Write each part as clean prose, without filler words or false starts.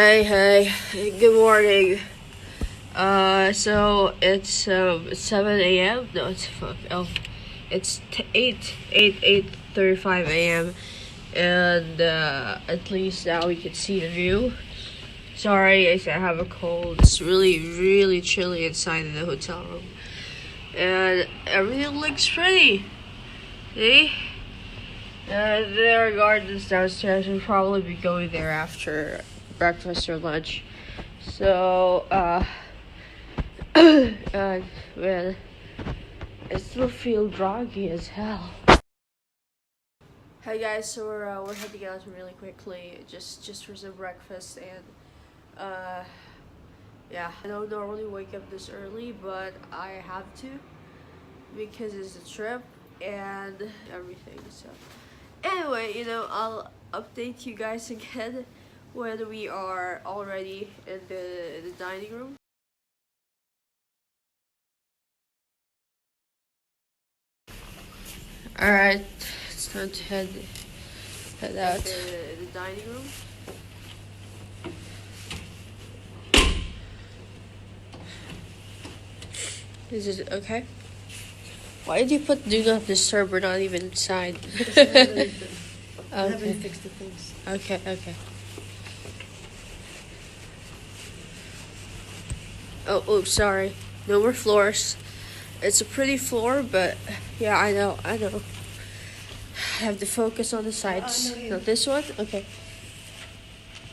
Hey, good morning. So it's 7 a.m. No, it's fuck. Oh, it's 8:35 a.m. And at least now we can see the view. Sorry, I have a cold. It's really chilly inside of the hotel room, and everything looks pretty. See? There are gardens downstairs. We'll probably be going there after breakfast or lunch. So, man, I still feel groggy as hell. Hi guys, so we're heading out really quickly, just for some breakfast, and yeah, I don't normally wake up this early, but I have to because it's a trip and everything. So anyway, I'll update you guys again when we are already in the dining room. Alright, it's time to head out. The dining room. Is it okay? Why did you put do not disturb? We're not even inside. I haven't fixed the things. Okay. Oh, sorry. No more floors. It's a pretty floor, but yeah, I know. I have to focus on the sides. Not this one? Okay.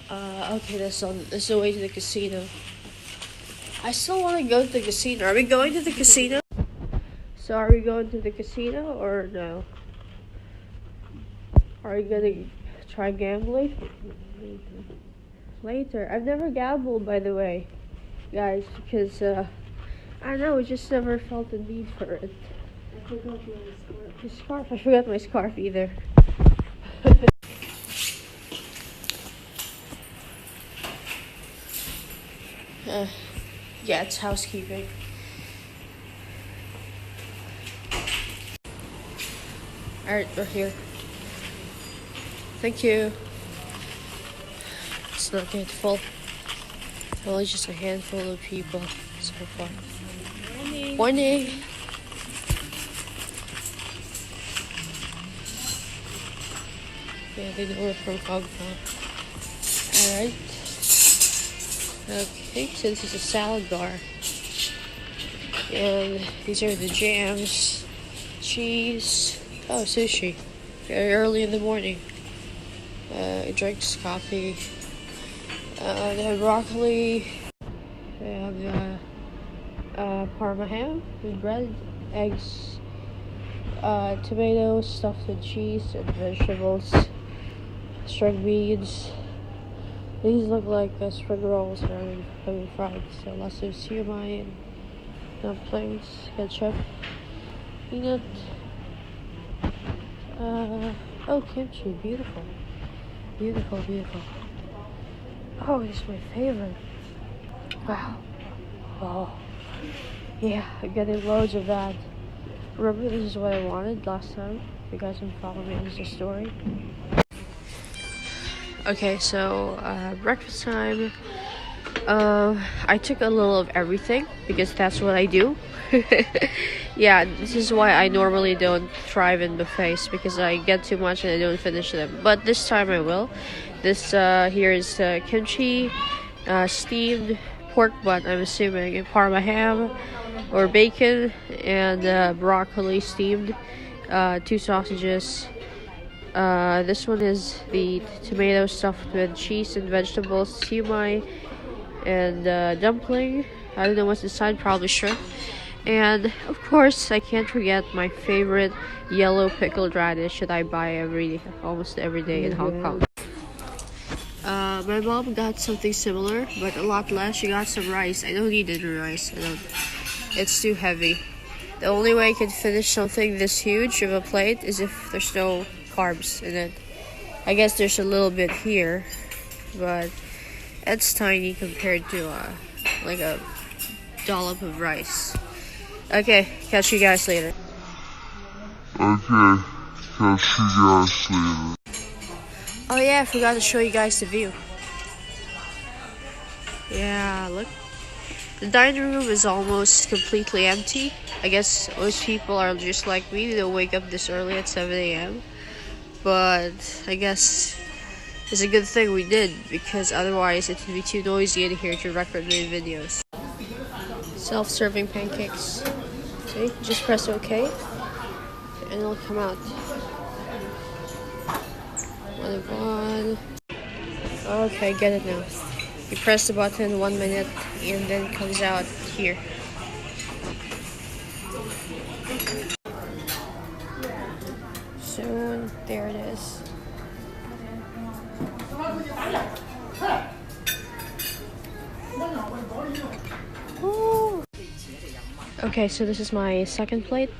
Okay, that's the way to the casino. I still want to go to the casino. Are we going to the casino? So are we going to the casino or no? Are you gonna try gambling? Later. I've never gambled, by the way, guys, because I know, I just never felt the need for it. I forgot my scarf. I forgot my scarf either. Yeah, it's housekeeping. Alright, we're here. Thank you. It's not getting full. Only just a handful of people so far. Morning. Yeah, they know we're from Hong Kong. Alright. Okay, so this is a salad bar. And these are the jams, cheese. Oh, sushi. Very early in the morning. Drinks, coffee. They have broccoli. They have Parma ham with bread, eggs, tomatoes stuffed with cheese and vegetables, string beans. These look like spring rolls that are having fried. So lots of siomai and dumplings, ketchup, peanut. Oh, kimchi, beautiful. Oh, this is my favorite. Wow. Oh, yeah, I'm getting loads of that. Remember, this is what I wanted last time. If you guys can follow me on the story. Okay, so breakfast time. I took a little of everything because that's what I do. Yeah, this is why I normally don't thrive in buffets, because I get too much and I don't finish them. But this time I will. This here is kimchi, steamed pork butt, I'm assuming, and Parma ham or bacon, and broccoli steamed, 2 sausages. This one is the tomato stuffed with cheese and vegetables, siomai, and dumpling. I don't know what's inside, probably shrimp. And of course, I can't forget my favorite yellow pickled radish that I buy almost every day in Hong Kong. My mom got something similar, but a lot less. She got some rice. I don't need any rice. It's too heavy. The only way I can finish something this huge of a plate is if there's no carbs in it. I guess there's a little bit here, but it's tiny compared to like a dollop of rice. Okay, catch you guys later. Oh yeah, I forgot to show you guys the view. Yeah, look. The dining room is almost completely empty. I guess most people are just like me. They wake up this early at 7 a.m. But I guess it's a good thing we did because otherwise it would be too noisy in here to record my videos. Self-serving pancakes. See, just press OK and it'll come out. One. Okay, get it now. You press the button 1 minute and then it comes out here. Soon, there it is. Ooh. Okay, so this is my second plate.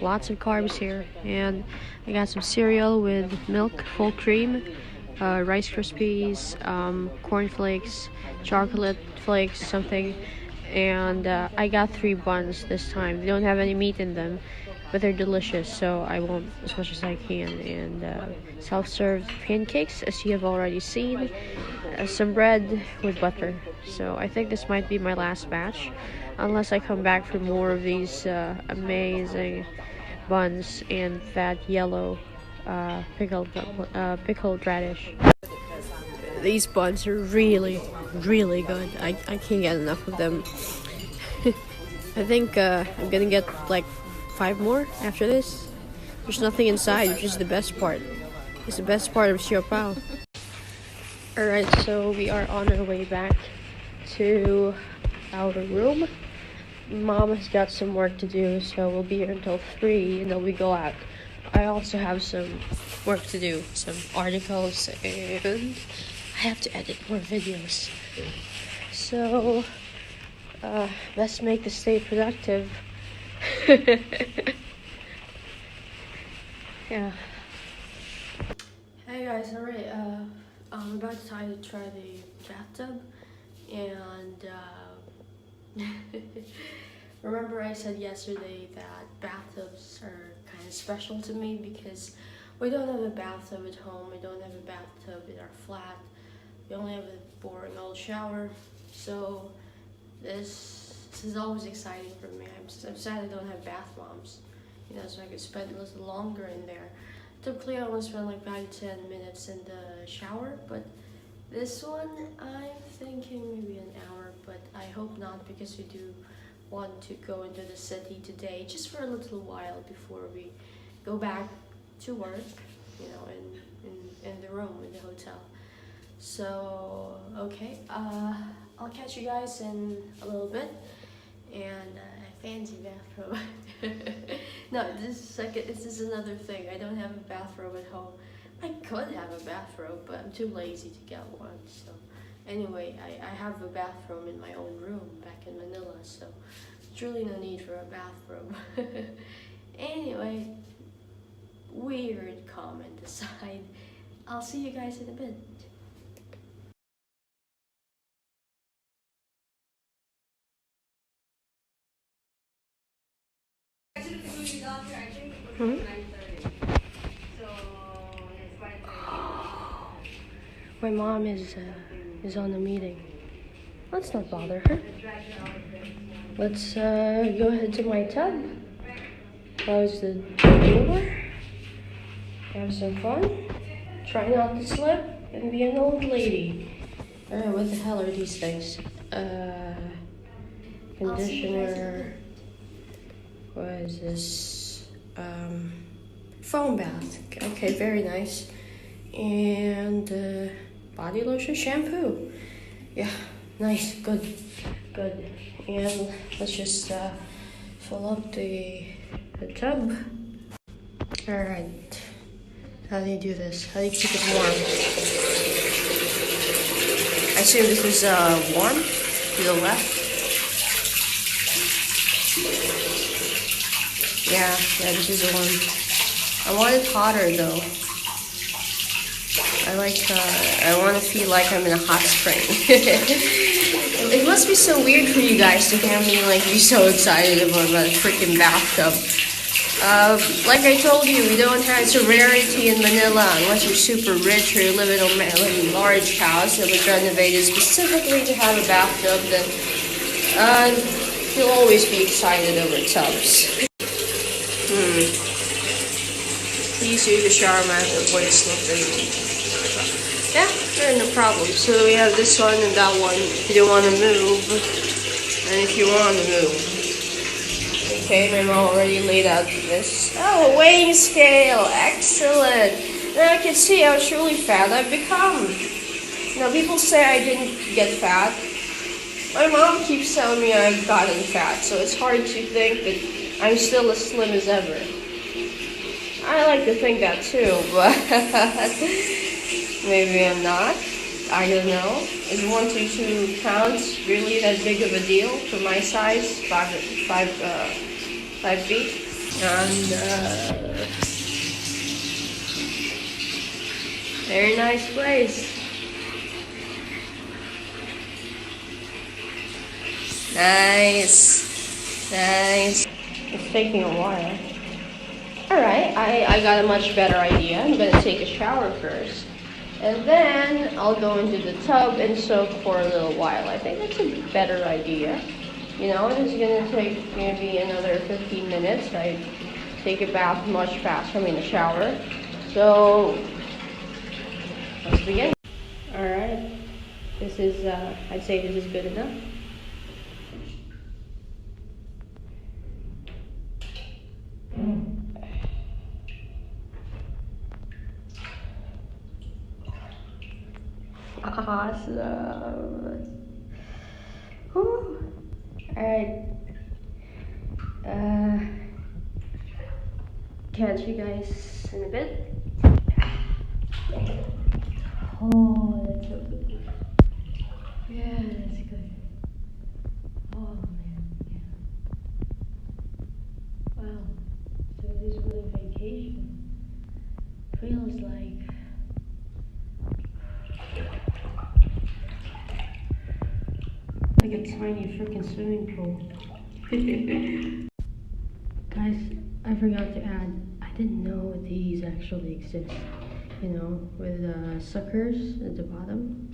Lots of carbs here, and I got some cereal with milk, full cream, Rice Krispies, cornflakes, chocolate flakes, something, and I got 3 buns this time. They don't have any meat in them, but they're delicious, so I want as much as I can. And self-served pancakes, as you have already seen, some bread with butter. So I think this might be my last batch, unless I come back for more of these amazing buns and that yellow pickled radish. These buns are really, really good. I can't get enough of them. I think I'm gonna get like 5 more after this. There's nothing inside, which is the best part. It's the best part of Xiao Pao. Alright, so we are on our way back to our room. Mom has got some work to do, so we'll be here until 3 and then we go out. I also have some work to do, some articles, and I have to edit more videos. So, let's make this day productive. Yeah. Hey guys, alright, I'm about to try the bathtub, and remember I said yesterday that bathtubs are kind of special to me because we don't have a bathtub at home, we don't have a bathtub in our flat, we only have a boring old shower, so this is always exciting for me. I'm sad I don't have bath bombs, you know, so I could spend a little longer in there. Typically I only spend like 5 to 10 minutes in the shower, but this one I'm thinking maybe an hour, but I hope not because we do want to go into the city today just for a little while before we go back to work, you know, in the room in the hotel. So okay, I'll catch you guys in a little bit. And fancy bathrobe. No, this is another thing. I don't have a bathrobe at home. I could have a bathrobe, but I'm too lazy to get one. So anyway, I have a bathroom in my own room back in Manila, so there's really no need for a bathrobe. Anyway, weird comment aside, I'll see you guys in a bit. Hmm? My mom is on a meeting. Let's not bother her. Let's go ahead to my tub. Close the door. Have some fun. Try not to slip and be an old lady. Alright, what the hell are these things? Conditioner. What is this? Foam bath. Okay, very nice. And body lotion, shampoo. Yeah, nice, good. And let's just fill up the tub. Alright. How do you do this? How do you keep it warm? I assume this is warm to the left. Yeah, this is the one. I want it hotter though. I want to feel like I'm in a hot spring. It must be so weird for you guys to hear me like be so excited about a freaking bathtub. Like I told you, we don't have, it's a rarity in Manila unless you're super rich or you live in a large house that was renovated specifically to have a bathtub. Then you'll always be excited over tubs. Please use a shower mat to avoid slipping. Yeah, sure, no problem. So we have this one and that one if you don't want to move, and if you want to move. Okay, my mom already laid out this. Oh, a weighing scale, excellent. Now I can see how truly fat I've become. Now people say I didn't get fat. My mom keeps telling me I've gotten fat, so it's hard to think that I'm still as slim as ever. I like to think that too, but maybe I'm not. I don't know. Is 1 to 2 pounds really that big of a deal for my size? 5 feet? And very nice place. Nice. Nice. It's taking a while. Alright, I got a much better idea. I'm gonna take a shower first. And then I'll go into the tub and soak for a little while. I think that's a better idea. You know, it is gonna take maybe another 15 minutes. I take a bath much faster, a shower. So, let's begin. Alright, this is, I'd say this is good enough. Awesome. Whew. Alright. Catch you guys in a bit. Oh, that's so good. Yeah, that's good. Oh man, yeah. Wow. So this is what a vacation feels like. Like a tiny freaking swimming pool. Guys, I forgot to add, I didn't know these actually exist. You know, with suckers at the bottom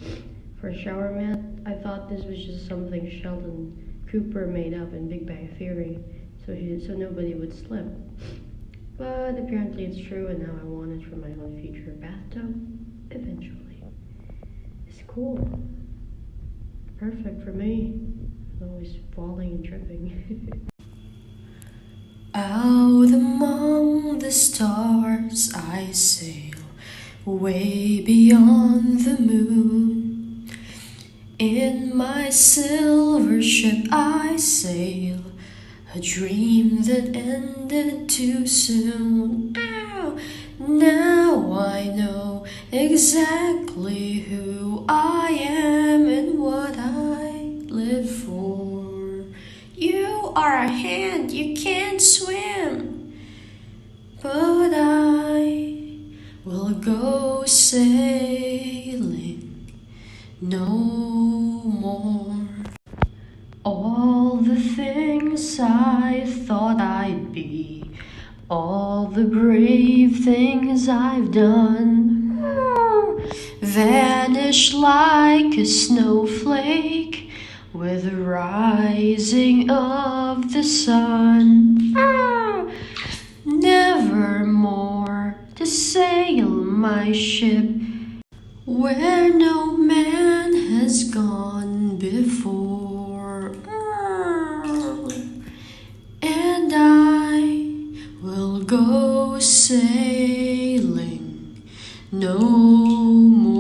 for a shower mat. I thought this was just something Sheldon Cooper made up in Big Bang Theory, so nobody would slip. But apparently it's true, and now I want it for my own future bathtub eventually. It's cool. Perfect for me. I'm always falling and tripping. Out among the stars I sail, way beyond the moon. In my silver ship I sail, a dream that ended too soon. Ow! Now I know exactly who I am and what I live for. You are a hand, you can't swim, but I will go sailing no more. All the things I thought I'd be, all the brave things I've done, vanish like a snowflake with the rising of the sun. Never more to sail my ship where no man has gone before. And I will go sailing no more.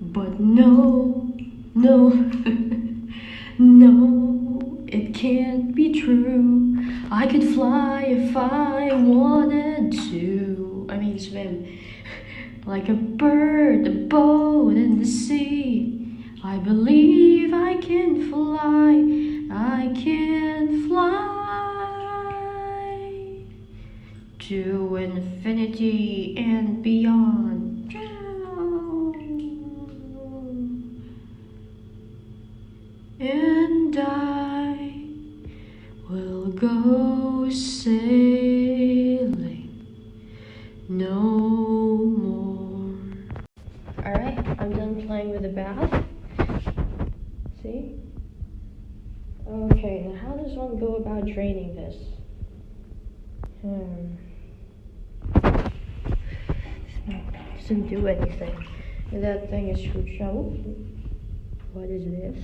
But no, no, it can't be true. I could fly if I wanted to. I mean swim. Like a bird, a boat in the sea. I believe I can fly. I can fly to infinity and beyond. And I We'll go sailing no more. Alright, I'm done playing with the bath. See? Okay, now how does one go about draining this? Doesn't do anything. And that thing is show. What is this?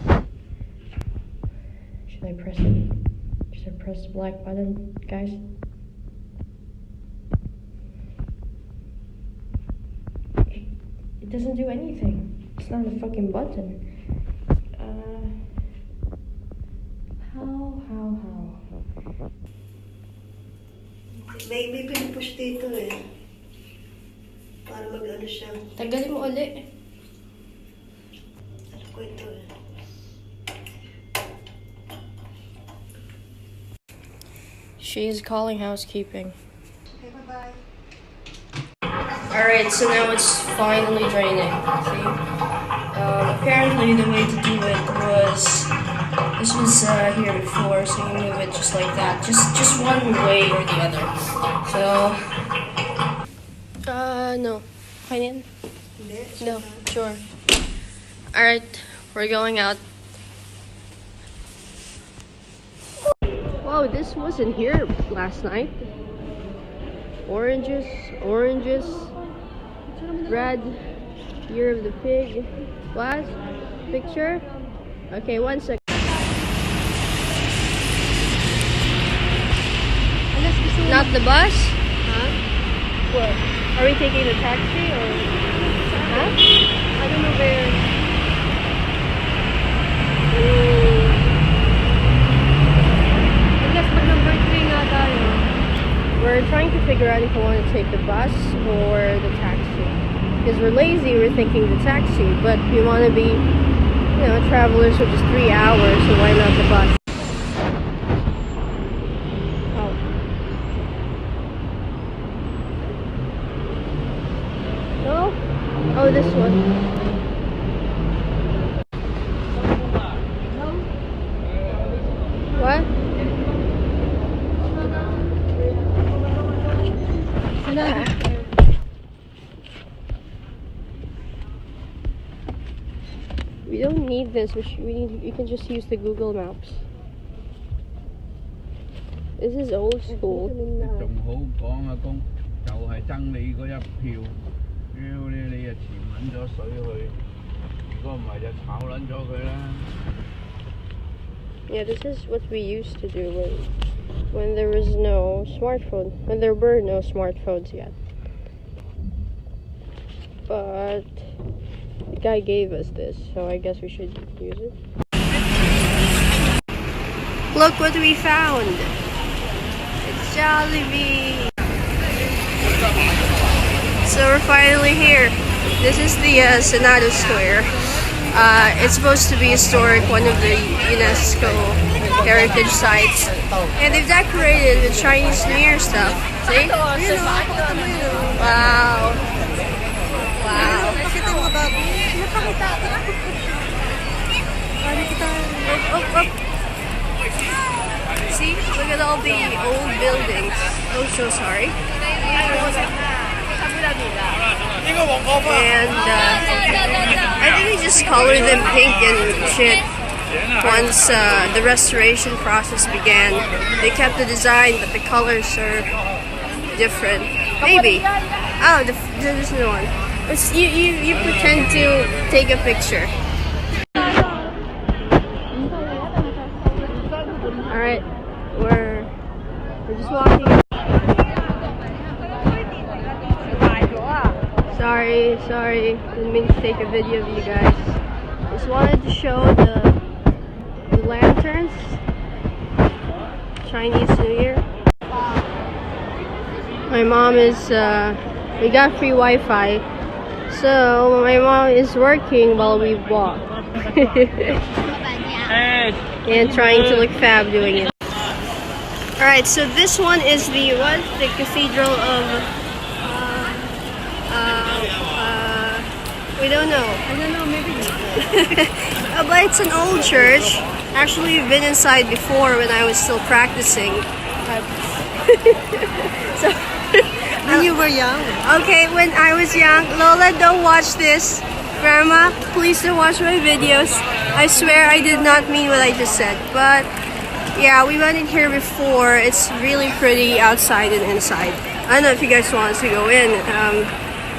Should I press it? Should I press the black button, guys? It doesn't do anything. It's not a fucking button. How? May pinupush dito eh. Para mag-ano siya. Tagalin mo ulit. Ano ko ito eh. She's calling housekeeping. Okay, bye-bye. Alright, so now it's finally draining. See? Apparently the way to do it was, this was here before, so you move it just like that. Just one way or the other. So, no. Fine. No, sure. Alright, we're going out. Whoa, this wasn't here last night. Oranges, red, year of the pig. Last picture. Okay, 1 second. Not the bus? Huh? What? Are we taking the taxi or? Huh? I don't know where. I guess pag number 3 nga tayo. We're trying to figure out if we want to take the bus or the taxi. Because we're lazy, we're thinking the taxi, but we want to be, you know, travelers for just 3 hours, so why not the bus? Oh. No? Oh, this one. What? We don't need this. We can just use the Google Maps. This is old school. 仲好講啊公，就係爭你嗰一票，屌你啊潛撚咗水去，如果唔係就炒撚咗佢啦。Yeah, this is what we used to do when there was no smartphone, when there were no smartphones yet. But the guy gave us this, so I guess we should use it. Look what we found! It's Jollibee! So we're finally here. This is the Senado Square. It's supposed to be historic, one of the UNESCO heritage sites. And they've decorated with Chinese New Year stuff. See? Wow. Wow. See? Look at all the old buildings. Oh, so sorry. And I think they just colored them pink and shit. Once the restoration process began, they kept the design, but the colors are different. Maybe. Oh, there's no one. It's, you pretend to take a picture. Alright, we're just walking. Sorry, didn't mean to take a video of you guys. Just wanted to show the lanterns. Chinese New Year. My mom is, we got free Wi-Fi, so my mom is working while we walk. And trying to look fab doing it. Alright, so this one is the Cathedral of we don't know. I don't know, maybe But it's an old church. Actually, we've been inside before when I was still practicing. So, When you were young. okay, when I was young, Lola, don't watch this. Grandma, please don't watch my videos. I swear I did not mean what I just said. But yeah, we went in here before. It's really pretty outside and inside. I don't know if you guys want us to go in.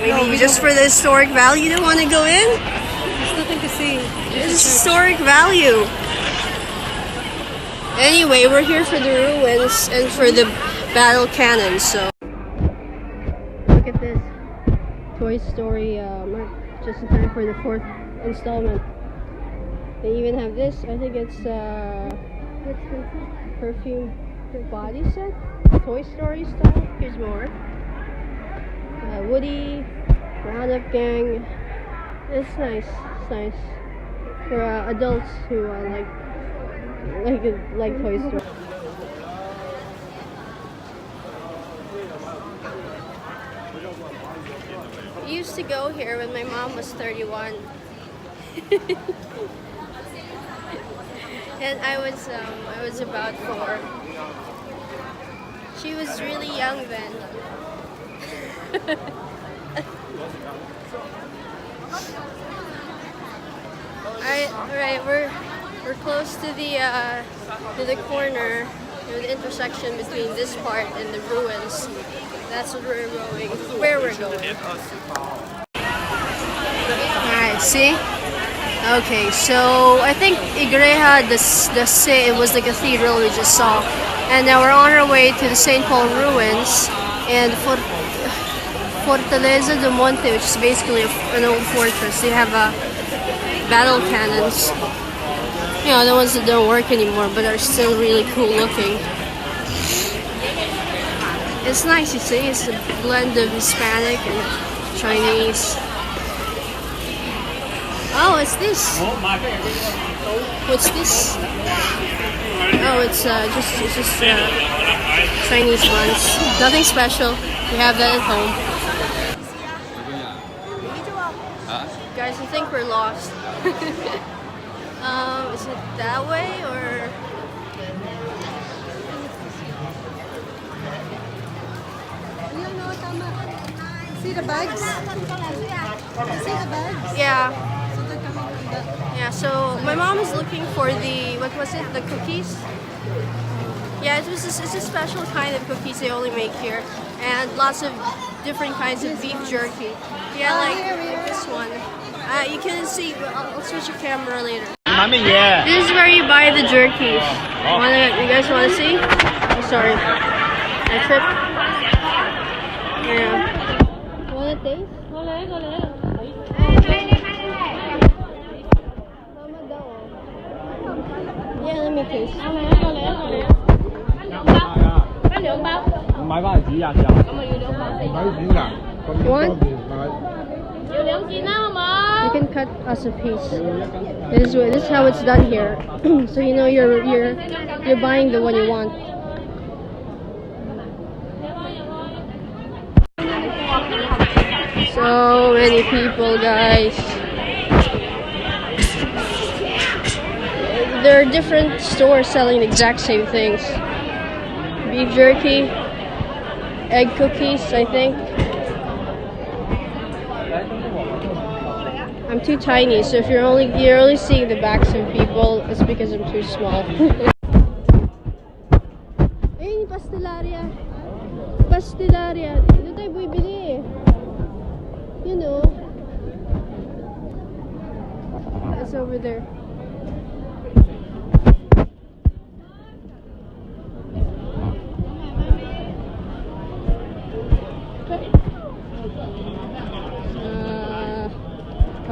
Maybe just for the historic value, you don't want to go in? There's nothing to see. It's historic value. Anyway, we're here for the ruins and for the battle cannon, so. Look at this. Toy Story, just in time for the 4th installment. They even have this. I think it's, what's this? Perfume body set? Toy Story style. Here's more. Woody, Roundup Gang. It's nice. It's nice for adults who like Toy Story. I used to go here when my mom was 31, and I was about 4. She was really young then. Alright, we're close to the corner, the intersection between this part and the ruins. That's what we're going. Where we're going. Alright, see? Okay, so I think Igreja it was the cathedral we just saw, and now we're on our way to the St. Paul ruins and Fortaleza do Monte, which is basically an old fortress. They have battle cannons. You know, the ones that don't work anymore, but are still really cool looking. It's nice, you see. It's a blend of Hispanic and Chinese. Oh, it's this. What's this? Oh, it's just Chinese ones. Nothing special. We have that at home. Guys, I think we're lost. Is it that way or? See the bags? See the bags? Yeah. So they're coming from that. Yeah, so my mom is looking for the, what was it, the cookies? Yeah, it's a special kind of cookies they only make here. And lots of different kinds of beef jerky. Yeah, like this one. You can see, I'll switch your camera later. This is where you buy the jerkies. You guys want to see? Oh, sorry. I tripped. Yeah. Want to taste? Yeah, let me taste. One? You can cut us a piece. This is how it's done here. So you know you're buying the one you want. So many people, guys. There are different stores selling the exact same things. Beef jerky, egg cookies, I think. I'm too tiny, so if you're only seeing the backs of people, it's because I'm too small. Ayun, pastelaria. Pastelaria. Dito tayo bibili. You know. That's over there.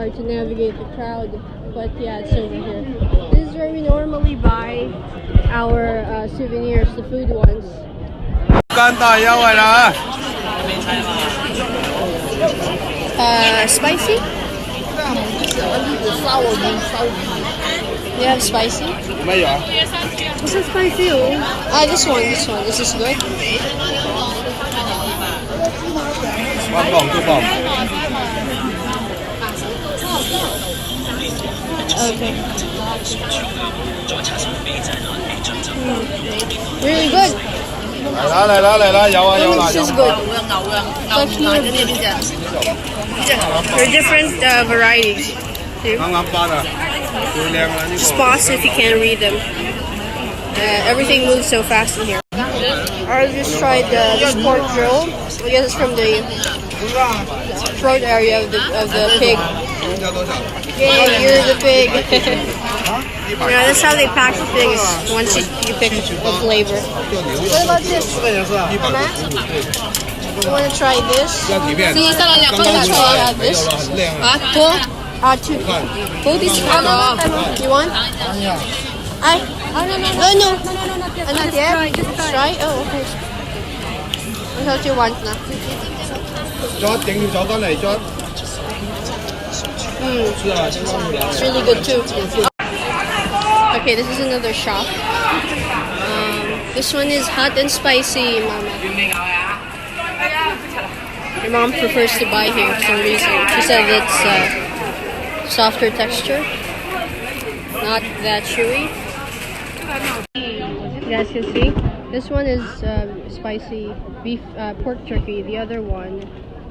Hard to navigate the crowd, but yeah, it's over here. This is where we normally buy our souvenirs, the food ones. Spicy? You have spicy? What's that spicy? Ah, this one. This is good. Okay. Really good. 嚟啦嚟啦嚟啦，有啊有 This 啦有 is good. There are different varieties. 啱啱翻啊，最靚啦呢 Just 個。 pause if you can't read them. Everything moves so fast in here. I just tried this pork grill. I guess it's from the throat area of the pig. Yay, you're the pig. Yeah, that's how they pack the pigs once you pick the flavor. What about this? Mama? You want to try this? You want to try this? Two. You want? No. Not yet? Try? Oh, okay. I thought you want na. 再整要走翻嚟再。 It's really good too. Okay, this is another shop. This one is hot and spicy, Mama. My mom prefers to buy here for some reason. She said it's softer texture, not that chewy. You guys can see, this one is spicy beef pork jerky. The other one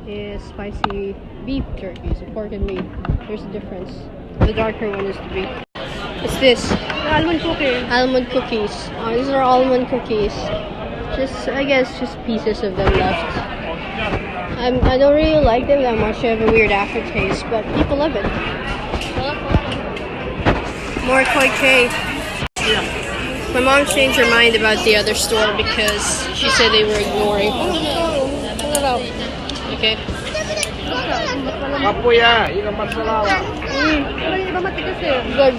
is spicy beef jerky, so pork and meat. There's a difference. The darker one is the beef. It's this. Almond cookie. Almond cookies. Oh, these are almond cookies. I guess, just pieces of them left. I don't really like them that much. They have a weird aftertaste, but people love it. More koi K. My mom changed her mind about the other store because she said they were ignoring. Pull it out. Okay. Kapoy 이거 masala. Good.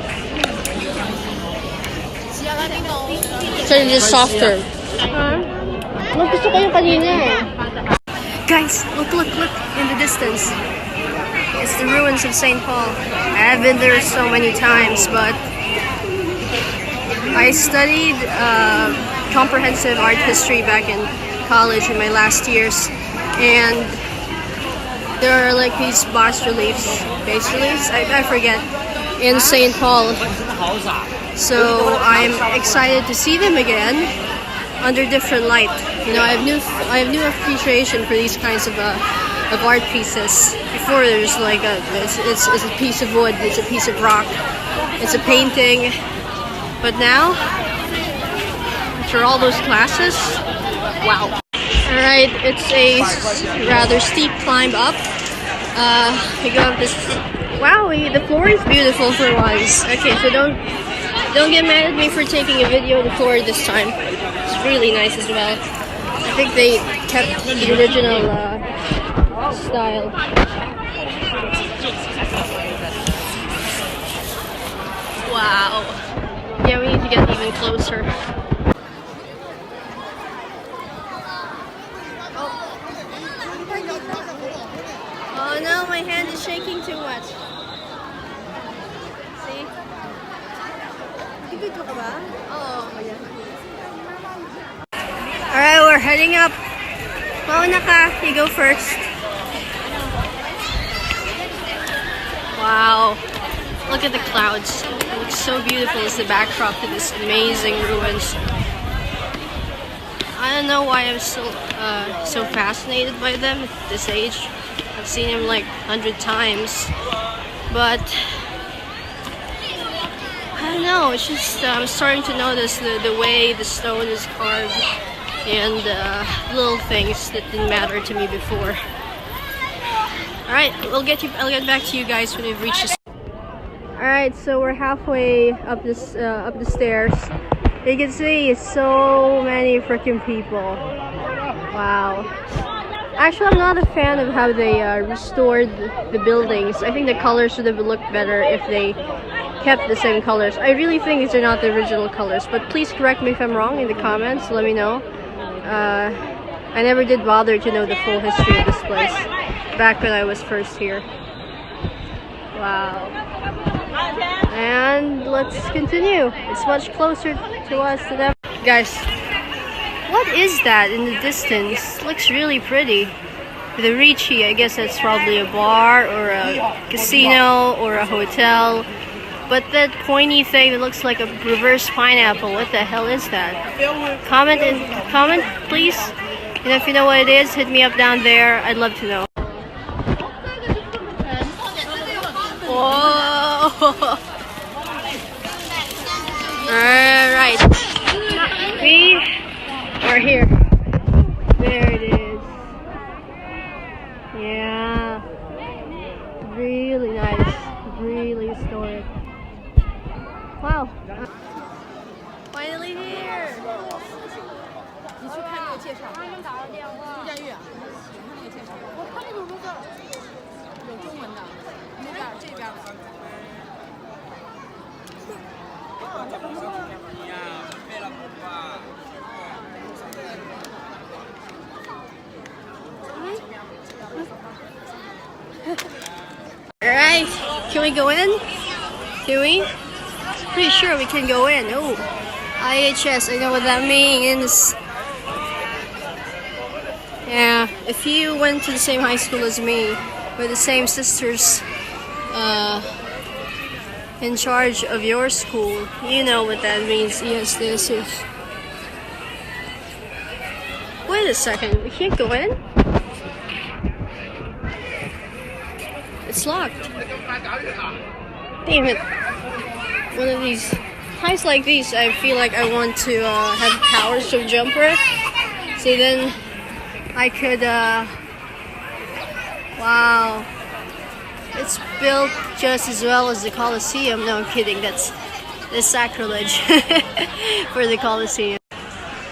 So it's just softer. Gusto ko yung kanina eh. Guys, look in the distance. It's the ruins of St. Paul. I have been there so many times, but I studied comprehensive art history back in college in my last years, and there are like these bas reliefs, I forget, in St. Paul. So I'm excited to see them again under different light. You know, I have new appreciation for these kinds of art pieces. Before there's like it's a piece of wood, it's a piece of rock, it's a painting. But now, after all those classes, wow. Alright, it's a rather steep climb up. We go up this. Wow, the floor is beautiful for once. Okay, so don't get mad at me for taking a video of the floor this time. It's really nice as well. I think they kept the original style. Wow. Yeah, we need to get even closer. Oh no, my hand is shaking too much. See? Oh, yeah. Alright, we're heading up. Mauna ka, you go first. Wow. Look at the clouds. It looks so beautiful as the backdrop to this amazing ruins. I don't know why I'm still so fascinated by them at this age. I've seen them like 100 times, but I don't know. It's just I'm starting to notice the way the stone is carved and little things that didn't matter to me before. All right, I'll get back to you guys when we've reached this. All right, so we're halfway up the stairs. You can see so many freaking people. Wow. Actually, I'm not a fan of how they restored the buildings. I think the colors should have looked better if they kept the same colors. I really think these are not the original colors, but please correct me if I'm wrong in the comments. Let me know. I never did bother to know the full history of this place back when I was first here. Wow. And let's continue. It's much closer to us than ever. Guys, what is that in the distance? Looks really pretty. The Ricci, I guess that's probably a bar or a casino or a hotel. But that pointy thing that looks like a reverse pineapple, what the hell is that? Comment, please. And if you know what it is, hit me up down there. I'd love to know. Whoa! Alright. We are here. There it is. Yeah. Really nice. Really historic. Wow. Finally here. 你去看那个介绍。他们打了电话。朱家玉啊，你看那个介绍。我看那个有中文的，那边这边的。Alright, can we go in? Can we? Pretty sure we can go in. Oh, IHS, I know what that means. Yeah, if you went to the same high school as me, with the same sisters in charge of your school, you know what that means. Yes, this is. Wait a second, we can't go in? It's locked. Damn it. One of these heights like these, I feel like I want to have powers of jumper. So then I could, wow. It's built just as well as the Colosseum. No, I'm kidding. That's sacrilege for the Colosseum.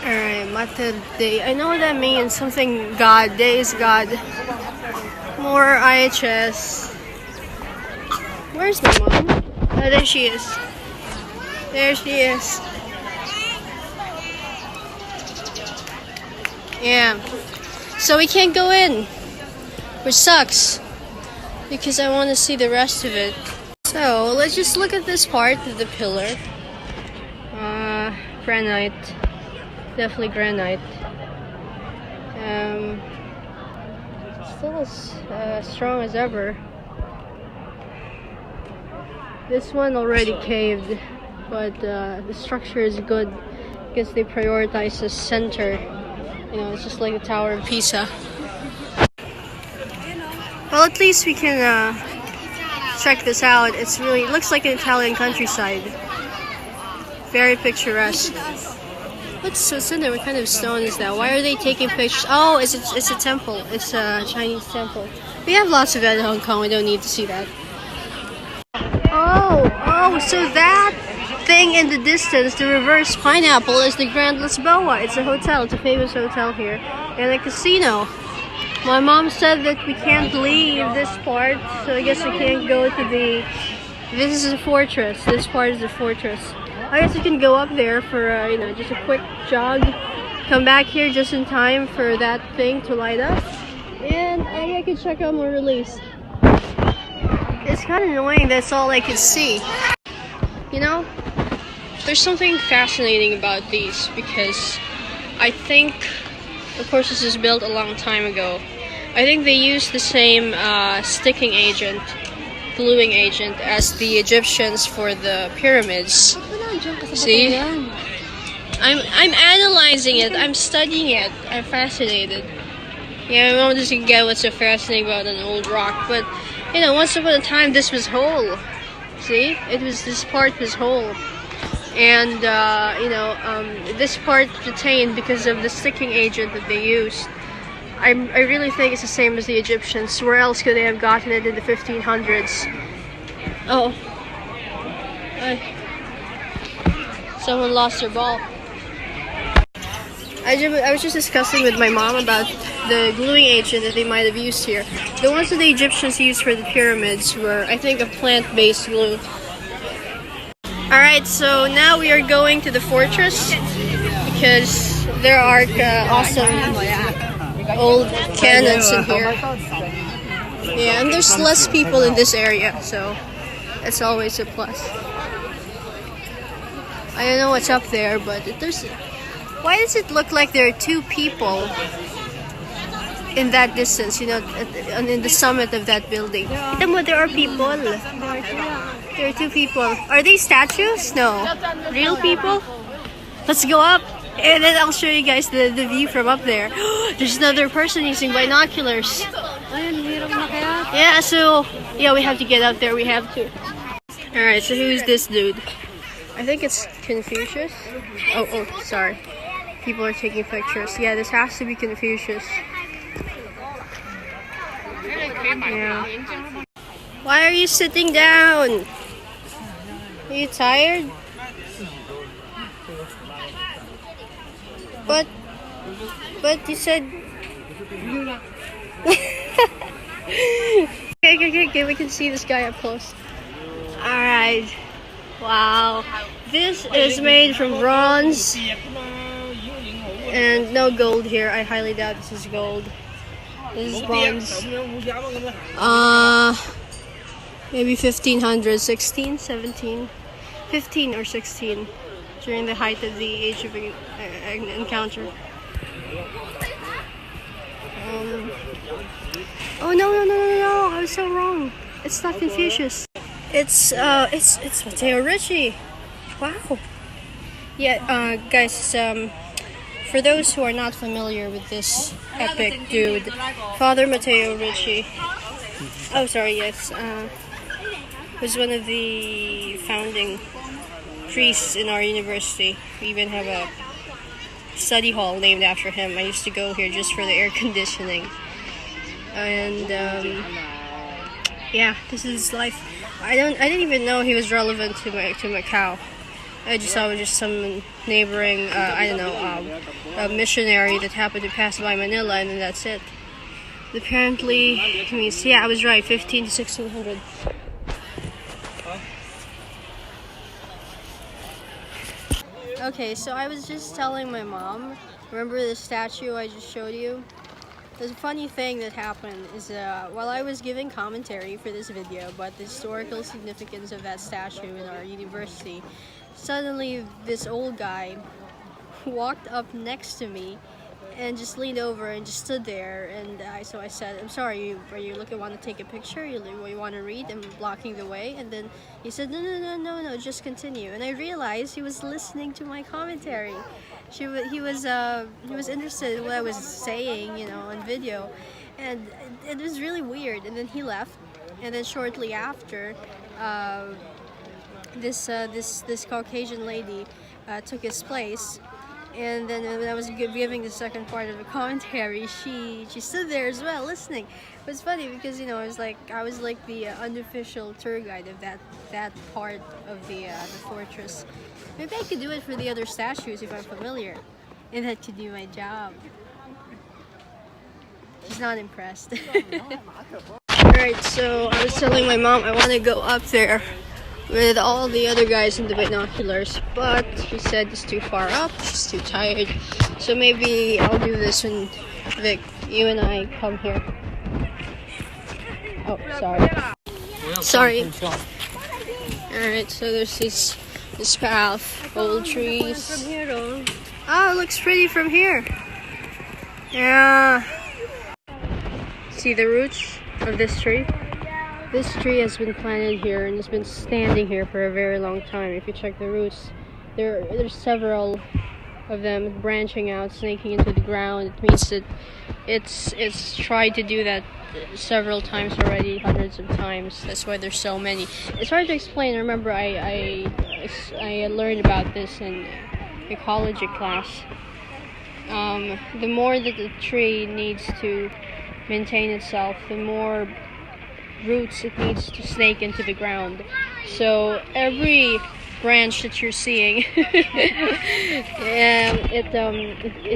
Alright, Mater Dei. I know what that means. Something God. Day is God. More IHS. Where's my mom? Oh, there she is. There she is. Yeah. So we can't go in, which sucks, because I want to see the rest of it. So let's just look at this part of the pillar. Granite. Definitely granite. Still as strong as ever. This one already caved, but the structure is good because they prioritize the center. You know, it's just like the Tower of Pisa. Well, at least we can check this out. It looks like an Italian countryside. Very picturesque. What's in there? What kind of stone is that? Why are they taking pictures? Oh, it's a temple. It's a Chinese temple. We have lots of that in Hong Kong. We don't need to see that. Oh, so that thing in the distance, the reverse pineapple, is the Grand Lisboa. It's a hotel. It's a famous hotel here. And a casino. My mom said that we can't leave this part, so I guess we can't go to the... This is a fortress. This part is a fortress. I guess we can go up there for, just a quick jog. Come back here just in time for that thing to light up. And I can check out more release. It's kind of annoying, that's all I can see. You know, there's something fascinating about these because I think, of course this was built a long time ago. I think they used the same sticking agent, gluing agent as the Egyptians for the pyramids. See? I'm analyzing it, I'm studying it, I'm fascinated. Yeah, my mom doesn't get what's so fascinating about an old rock, but once upon a time this was whole. See? This part was whole. And, this part retained because of the sticking agent that they used. I really think it's the same as the Egyptians. Where else could they have gotten it in the 1500s? Oh. Someone lost their ball. I was just discussing with my mom about the gluing agent that they might have used here. The ones that the Egyptians used for the pyramids were, I think, a plant-based glue. Alright, so now we are going to the fortress because there are awesome old cannons in here. Yeah, and there's less people in this area, so that's always a plus. I don't know what's up there, but there's... Why does it look like there are two people in that distance, you know, in the summit of that building. There are people. There are two people. Are they statues? No. Real people? Let's go up. And then I'll show you guys the view from up there. There's another person using binoculars. Yeah, so yeah, we have to get up there. We have to. Alright, so who's this dude? I think it's Confucius. Oh, sorry. People are taking pictures. Yeah, this has to be Confucius. Yeah. Why are you sitting down? Are you tired? But you said. Okay, we can see this guy up close. Alright. Wow. This is made from bronze. And no gold here. I highly doubt this is gold. This is bronze. Maybe 1500, 16, 17, 15 or 16. During the height of the Age of Encounter. Oh no! I was so wrong. It's not Confucius. It's Matteo Ricci. Wow. Yeah, guys. For those who are not familiar with this epic dude, Father Matteo Ricci. Oh, sorry. Yes. Was one of the founding priests in our university. We even have a study hall named after him. I used to go here just for the air conditioning. And yeah, this is life. I didn't even know he was relevant to Macau. I just thought it was just some neighboring a missionary that happened to pass by Manila, and then that's it. Apparently, I mean, yeah, I was right. 15 to 1600. Okay, so I was just telling my mom, remember the statue I just showed you? The funny thing that happened is while I was giving commentary for this video about the historical significance of that statue in our university, suddenly this old guy walked up next to me and just leaned over and just stood there, and so I said, I'm sorry, are you want to take a picture? You want to read? I'm blocking the way. And then he said, no, just continue. And I realized he was listening to my commentary. He was interested in what I was saying, you know, on video, and it was really weird. And then he left, and then shortly after, this Caucasian lady took his place. And then when I was giving the second part of the commentary, she stood there as well, listening. It was funny because, you know, I was like the unofficial tour guide of that part of the fortress. Maybe I could do it for the other statues if I'm familiar, and that could do my job. She's not impressed. Alright, so I was telling my mom I want to go up there with all the other guys in the binoculars, but she said it's too far up, she's too tired. So maybe I'll do this when Vic, you and I come here. Oh, sorry. Alright, so there's this path, old trees. Oh, it looks pretty from here. Yeah. See the roots of this tree? This tree has been planted here and has been standing here for a very long time. If you check the roots, there's several of them branching out, snaking into the ground. It means that it's tried to do that several times already, hundreds of times. That's why there's so many. It's hard to explain. Remember, I learned about this in ecology class. The more that the tree needs to maintain itself, the more roots it needs to snake into the ground. So every branch that you're seeing, it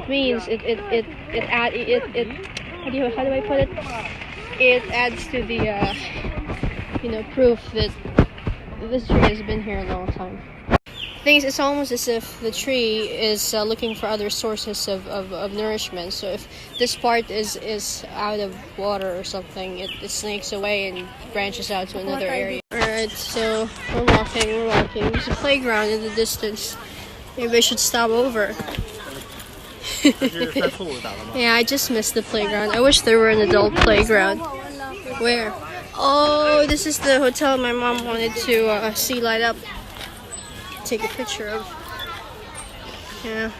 means how do I put it? It adds to the proof that this tree has been here a long time. It's almost as if the tree is looking for other sources of nourishment. So if this part is out of water or something, it snakes away and branches out to another area. Alright, so we're walking. There's a playground in the distance. Maybe I should stop over. Yeah, I just missed the playground. I wish there were an adult playground. Where? Oh, this is the hotel my mom wanted to see light up. Take a picture of. Yeah.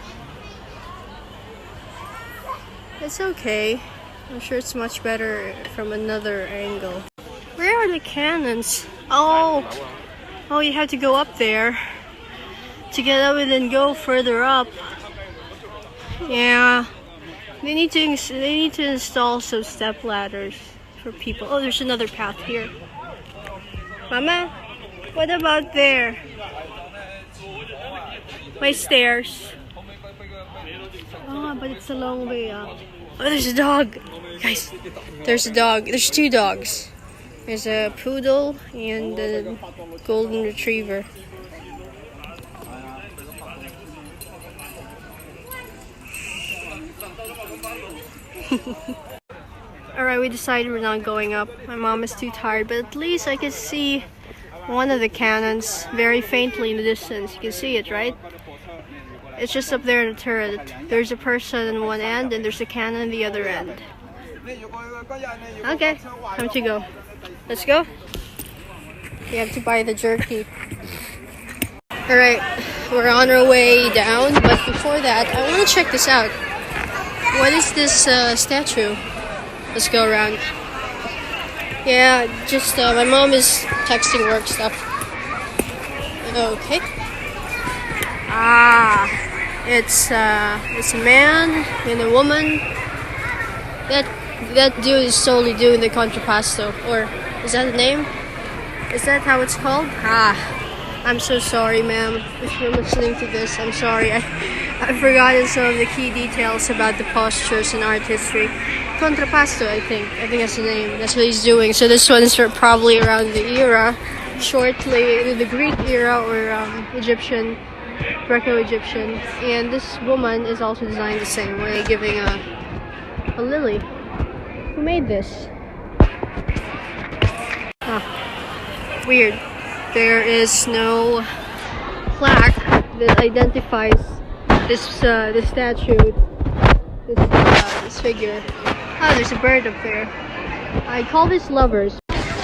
It's okay. I'm sure it's much better from another angle. Where are the cannons? Oh, you have to go up there to get up and then go further up. Yeah, they need to install some step ladders for people. Oh, there's another path here. Mama, what about there? My stairs. Ah, but it's a long way up. Oh, there's a dog. Guys, there's a dog. There's two dogs. There's a poodle and a golden retriever. Alright, we decided we're not going up. My mom is too tired, but at least I can see one of the cannons very faintly in the distance. You can see it, right? It's just up there in the turret. There's a person on one end and there's a cannon on the other end. Okay, time to go. Let's go. We have to buy the jerky. Alright, we're on our way down, but before that, I want to check this out. What is this statue? Let's go around. Yeah, just my mom is texting work stuff. Okay. Ah, it's a man and a woman. That dude is solely doing the contrappasto, or is that the name? Is that how it's called? Ah, I'm so sorry, ma'am, if you're listening to this. I'm sorry. I've forgotten some of the key details about the postures and art history. Contrappasto, I think that's the name. That's what he's doing. So this one's probably around the era, shortly the Greek era or Egyptian, Greco-Egyptian. And this woman is also designed the same way, giving a lily. Who made this? Huh. Weird. There is no plaque that identifies this statue, this figure. Oh, there's a bird up there. I call this lovers.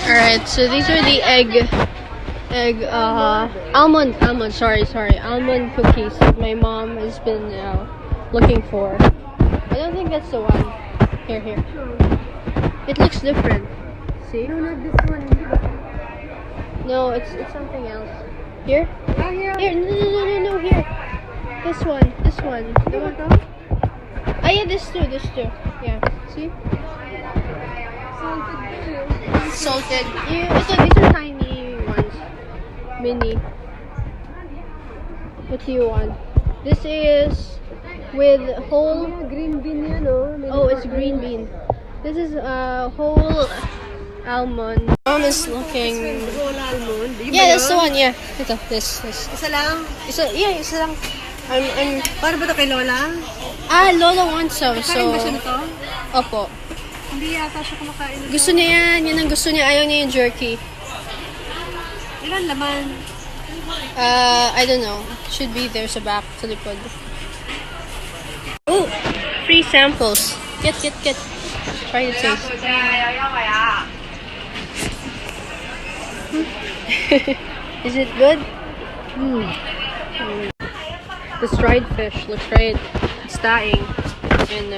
Alright, so these are the almond cookies that my mom has been looking for. I don't think that's the one. Here. It looks different. See? No, not this one. No, it's something else. Here? Oh, here. Here. No, here. This one. The one. Ah, yeah, this too. Yeah. See? Salted. Yeah, so these are tiny ones. Mini. What do you want? This is with whole green bean, Oh, it's green bean. This is a whole almond. Mom is looking. Yeah, that's the one. Yeah, ito. This. Isa lang? Isa lang. I'm. Para ba ito kay Lola? Ah, Lola wants some. Kain ba siya nito? Opo. Hindi yata siya kumakain nito. Gusto niya yan. Yan ang gusto niya. Ayaw niya yung jerky. Ilan laman? I don't know. Should be there sa back, sa likod. Oh, free samples. Get. Try to taste. Is it good? This dried fish looks great. It's taing in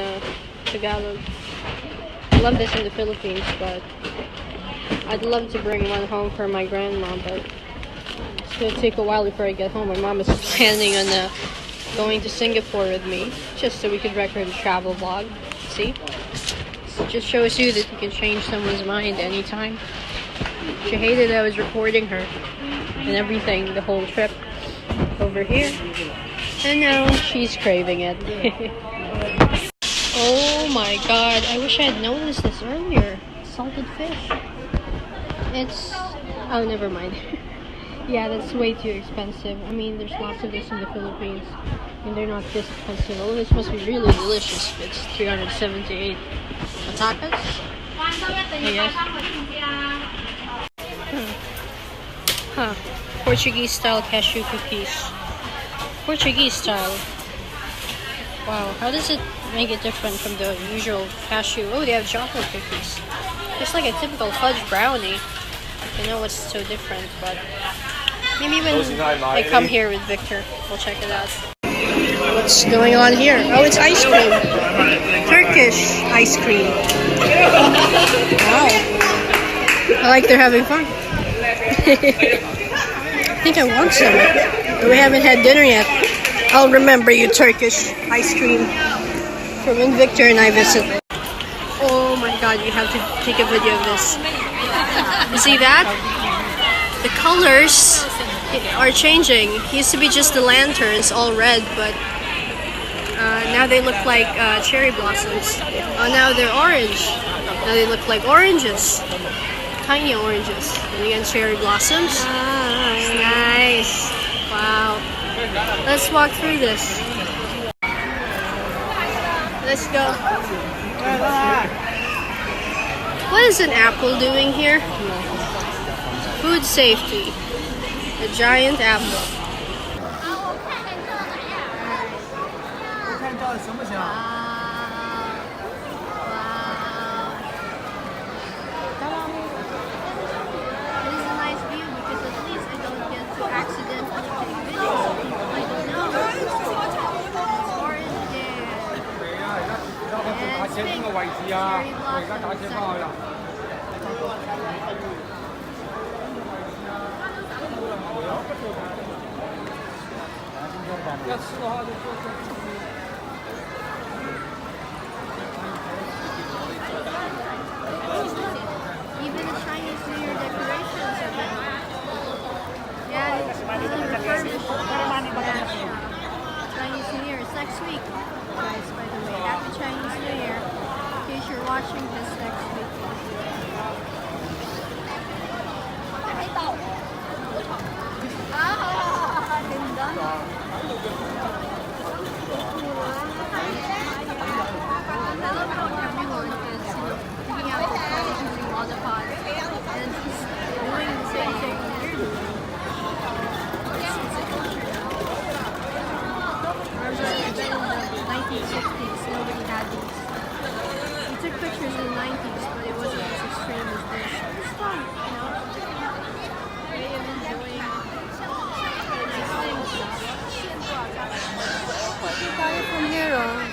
Tagalog. I love this in the Philippines, but I'd love to bring one home for my grandma, but it's going to take a while before I get home. My mom is planning on going to Singapore with me, just so we could record a travel vlog. See? It just shows you that you can change someone's mind anytime. She hated I was recording her and everything the whole trip over here. And now she's craving it. Oh my god, I wish I had noticed this earlier. Salted fish. It's... oh, never mind. Yeah, that's way too expensive. I mean, there's lots of this in the Philippines, and they're not this expensive. Oh, this must be really delicious. It's 378 patatas. I guess. Huh. Portuguese style cashew cookies. Portuguese style. Wow, how does it make it different from the usual cashew? Oh, they have chocolate cookies. It's like a typical fudge brownie. I know what's so different, but maybe when I come here with Victor, we'll check it out. What's going on here? Oh, it's ice cream. Turkish ice cream. Wow. I like they're having fun. I think I want some. But we haven't had dinner yet. I'll remember you Turkish ice cream from when Victor and I visited. Oh my god, you have to take a video of this. You see that? The colors are changing. It used to be just the lanterns, all red, but now they look like cherry blossoms. Oh, now they're orange. Now they look like oranges. Tiny oranges. And again, cherry blossoms. Nice. Wow. Let's walk through this. Let's go. What is an apple doing here? Food safety. A giant apple. It is a nice view because at least I don't get to accidentally take videos of people I don't know. It's orange there. And it's pink. Cherry blossom. Even the Chinese New Year decorations are there. Yeah, it's refurbished. Chinese New Year. It's next week, guys, by the way. Happy Chinese New Year. In case you're watching this next week. I love how everyone is picking out the colors using monopod and just doing the same thing they're doing. It's a culture now. Remember, I bet in the 1960s, nobody had these. We took pictures in the 90s, but it wasn't as extreme as this. It's fun, you know? Way of enjoying existing stuff. You got it from here, oh.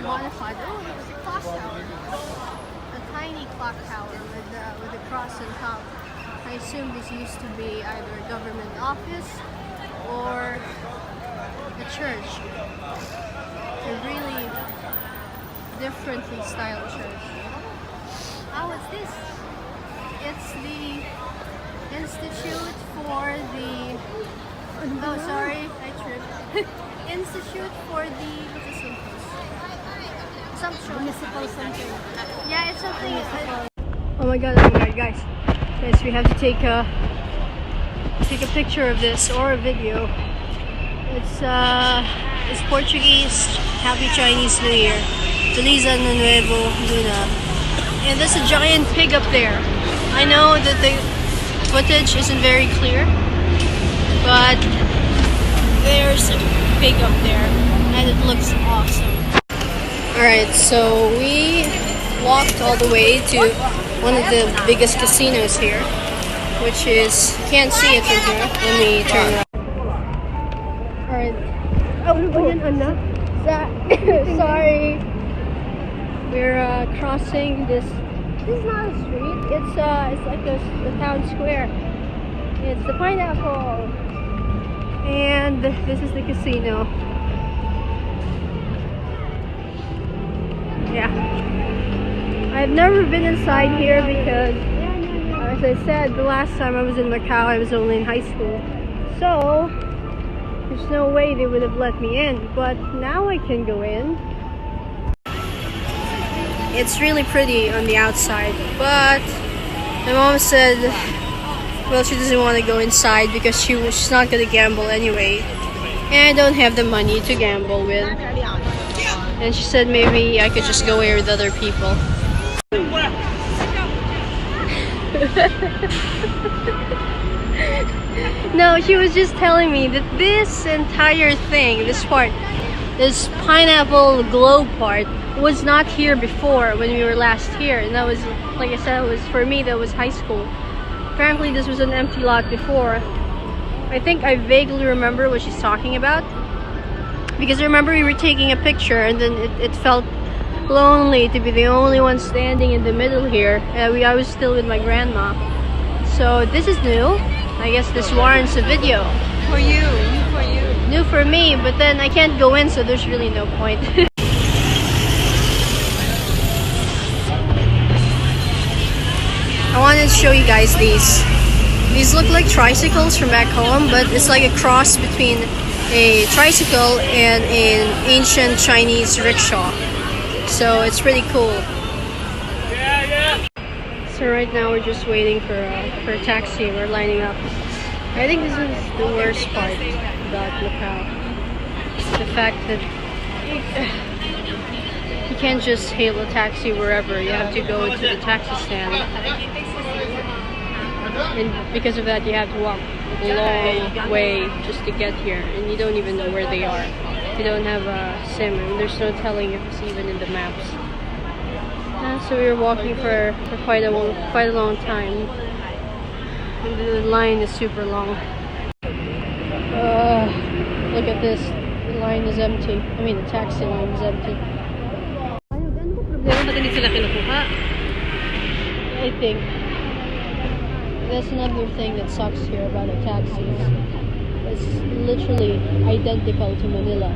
Modified. Oh, there's a clock tower. A tiny clock tower with a cross on top. I assume this used to be either a government office or a church. A really differently styled church. Oh, what's this? It's the Institute for the... Oh, sorry, I tripped. Institute for the... What's this one? Municipal something. Yeah, it's something. Oh my god, guys. Guys, we have to take a picture of this or a video. It's Portuguese. Happy Chinese New Year. Feliz Ano Nuevo Luna. And there's a giant pig up there. I know that the footage isn't very clear, but there's a pig up there and it looks awesome. Alright, so we walked all the way to one of the biggest casinos here, which is, you can't see it from here. Let me turn around. Alright. Oh, sorry. We're crossing this. This is not a street. It's like the town square. It's the Pineapple. And this is the casino. Yeah, I've never been inside here because, as I said, the last time I was in Macau, I was only in high school. So, there's no way they would have let me in, but now I can go in. It's really pretty on the outside, but my mom said, well, she doesn't want to go inside because she's not going to gamble anyway. and I don't have the money to gamble with. And she said maybe I could just go here with other people. No, she was just telling me that this entire thing, this part, this pineapple globe part, was not here before when we were last here. And that was, like I said, it was, for me, that was high school. Apparently this was an empty lot before. I think I vaguely remember what she's talking about, because I remember we were taking a picture and then it felt lonely to be the only one standing in the middle here. I was still with my grandma. So this is new. I guess this warrants a video. For you, new for you. New for me, but then I can't go in, so there's really no point. I wanted to show you guys these. These look like tricycles from back home, but it's like a cross between a tricycle and an ancient Chinese rickshaw. So it's pretty cool. So right now we're just waiting for a taxi. We're lining up. I think this is the worst part about Macau. The fact that you can't just hail a taxi wherever. You have to go to the taxi stand. And because of that, you have to walk a long way just to get here. And you don't even know where they are. You don't have a SIM, and there's no telling if it's even in the maps. So we were walking for quite a long time. And the line is super long. Look at this. The line is empty. I mean, the taxi line is empty. I think that's another thing that sucks here about the taxis. It's literally identical to Manila.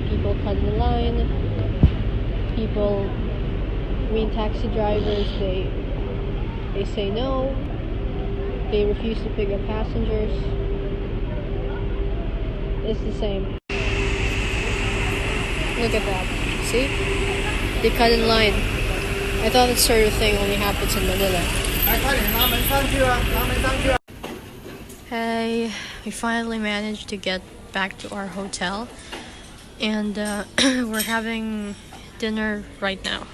People cut in the line. Taxi drivers, they say no. They refuse to pick up passengers. It's the same. Look at that. See? They cut in line. I thought that sort of thing only happens in Manila. Hey, we finally managed to get back to our hotel. And we're having dinner right now.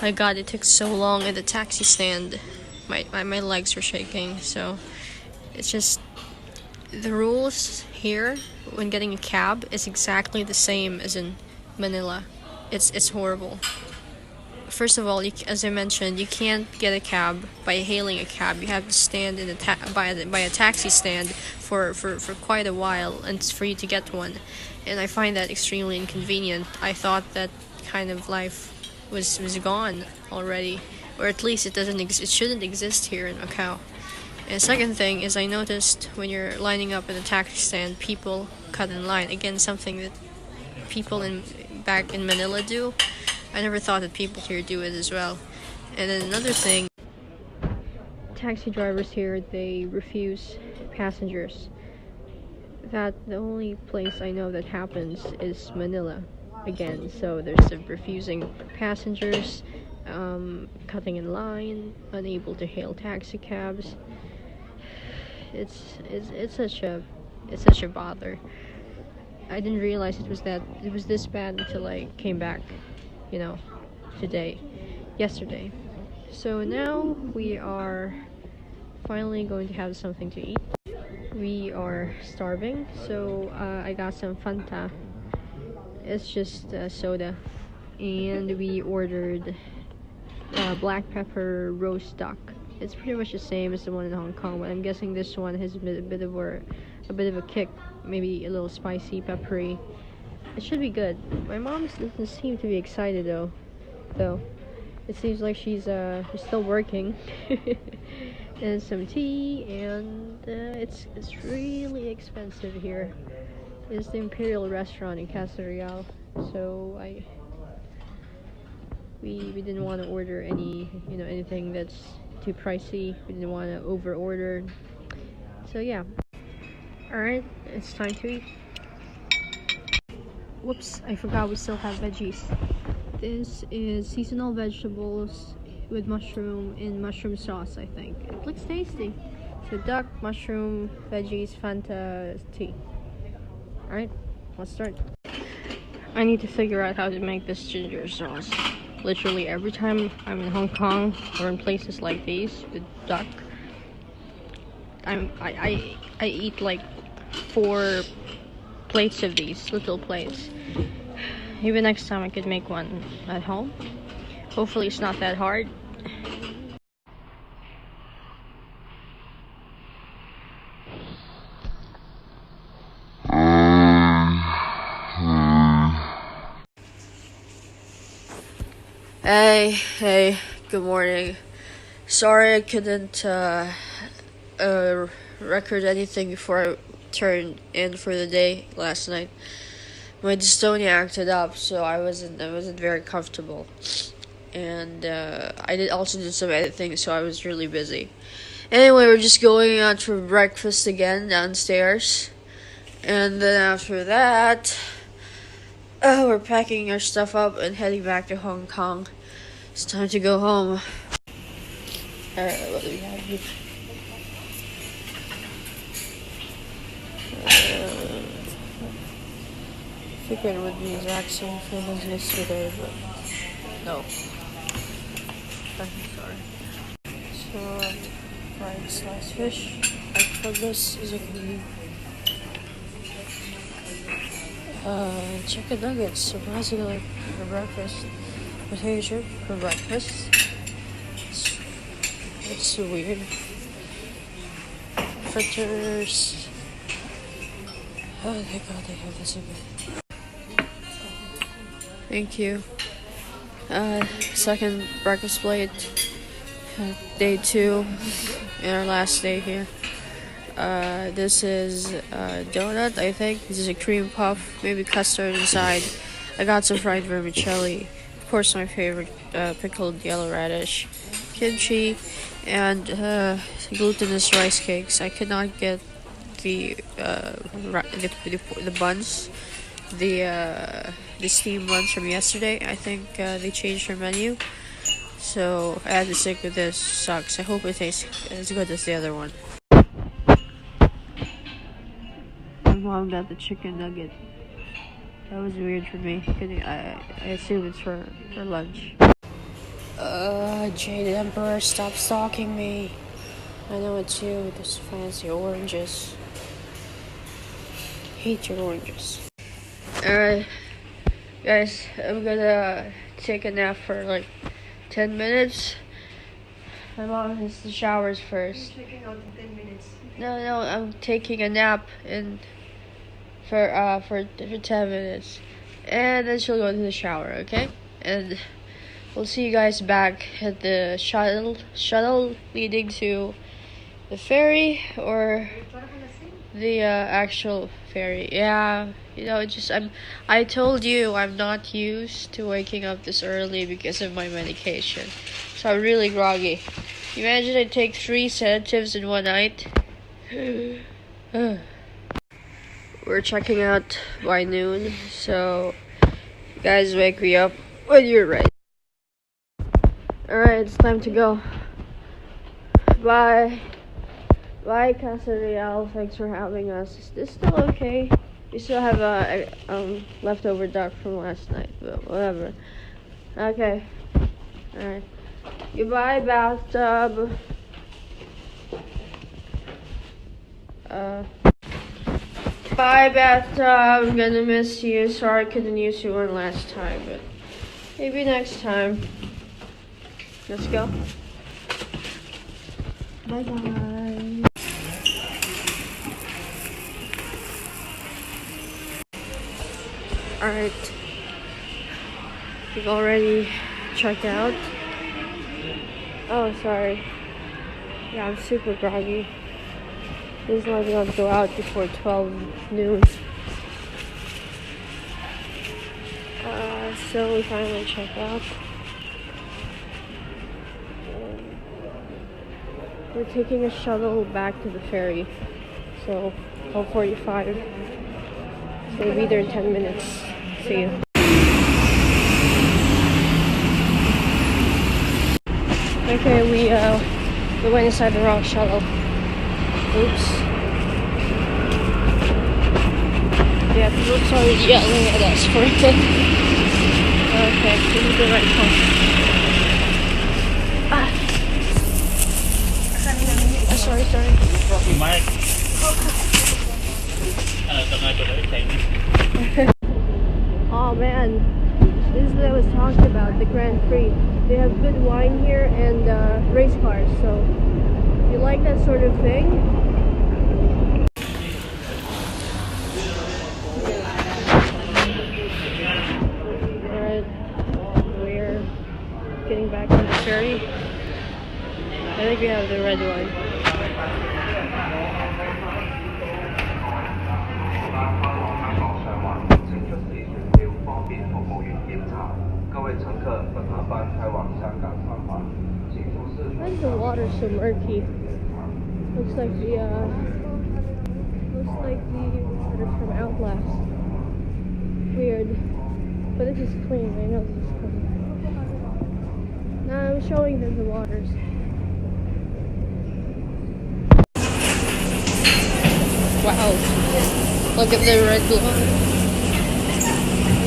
My god, it took so long at the taxi stand. My legs were shaking. So it's just the rules here when getting a cab is exactly the same as in Manila. It's horrible. First of all, as I mentioned, you can't get a cab by hailing a cab. You have to stand in by a taxi stand for quite a while and for you to get one. And I find that extremely inconvenient. I thought that kind of life was gone already, or at least it shouldn't exist here in Macau. And second thing is, I noticed when you're lining up in a taxi stand, people cut in line. Again, something that people back in Manila do. I never thought that people here do it as well. And then another thing, taxi drivers here, they refuse passengers. That the only place I know that happens is Manila. Again, so there's the refusing passengers, cutting in line, unable to hail taxi cabs. It's such a bother. I didn't realize it was this bad until I came back, yesterday. So now we are finally going to have something to eat. We are starving, so I got some Fanta. It's just soda, and we ordered black pepper roast duck. It's pretty much the same as the one in Hong Kong, but I'm guessing this one has a bit of a kick, maybe a little spicy, peppery. It should be good. My mom doesn't seem to be excited though. It seems like she's still working. And some tea, and it's really expensive here. It's the Imperial restaurant in Casa Real, so we didn't want to order anything that's too pricey. We didn't want to over order. So yeah. Alright, it's time to eat. Whoops, I forgot we still have veggies. This is seasonal vegetables with mushroom and mushroom sauce, I think. It looks tasty. So duck, mushroom, veggies, Fanta, tea. Alright. let's start. I need to figure out how to make this ginger sauce. Literally every time I'm in Hong Kong or in places like these with duck, I eat like 4 plates of these little plates. Maybe next time I could make one at home. Hopefully it's not that hard. Hey, good morning. Sorry I couldn't record anything before I turned in for the day last night. My dystonia acted up, so I wasn't very comfortable, and I also did some editing, so I was really busy. Anyway, we're just going out for breakfast again downstairs, and then after that, we're packing our stuff up and heading back to Hong Kong. It's time to go home. Alright, what do we have here? I figured it would be the exact same thing as yesterday, but no. I'm sorry. So, fried sliced fish. For this is a chicken nuggets, surprisingly, for breakfast. Potato chip for breakfast. It's so weird. Fritters. Oh, thank God they have this again. Thank you. Second breakfast plate. Day 2, and our last day here. This is a donut, I think. This is a cream puff, maybe custard inside. I got some fried vermicelli. Of course, my favorite, pickled yellow radish, kimchi, and glutinous rice cakes. I could not get the buns, the steamed buns from yesterday. I think they changed their menu, so I had to stick with this. Sucks. I hope it tastes as good as the other one. My mom got the chicken nugget. That was weird for me. I assume it's for lunch. Jade Emperor, stop stalking me. I know it's you with those fancy oranges. Hate your oranges. Alright, guys, I'm gonna take a nap for like 10 minutes. My mom has the showers first. You're taking out 10 minutes. No, I'm taking a nap for 10 minutes, and then she'll go to the shower, okay? And we'll see you guys back at the shuttle leading to the ferry, or the actual ferry. Yeah, you know, I told you I'm not used to waking up this early because of my medication, so I'm really groggy. Imagine I take 3 sedatives in one night. We're checking out by noon, so guys, wake me up when you're ready. Alright, it's time to go. Bye, Casa Real. Thanks for having us. Is this still okay? We still have a leftover duck from last night, but whatever. Okay. Alright. Goodbye, bathtub. Bye, bathtub. I'm gonna miss you. Sorry I couldn't use you one last time, but maybe next time. Let's go. Bye-bye. Alright. We've already checked out. Oh, sorry. Yeah, I'm super groggy. He's not going to go out before 12 noon. So we finally checked out. We're taking a shuttle back to the ferry. So, 12:45. So we'll be there in 10 minutes. See you. Okay, we went inside the wrong shuttle. Oops. yeah, people started yelling at us for it. Okay, this is the right one. Sorry. Oh man, this is what I was talking about, the Grand Prix. They have good wine here and race cars, so if you like that sort of thing. Alright, we're getting back on the ferry. I think we have the red one. 各位乘客，本航班开往香港参访，请出示。Why is the water so murky? Looks like the water from Outlast. Weird, but this is clean. I know this is clean. Now I'm showing them the waters. Wow, look at the red glow.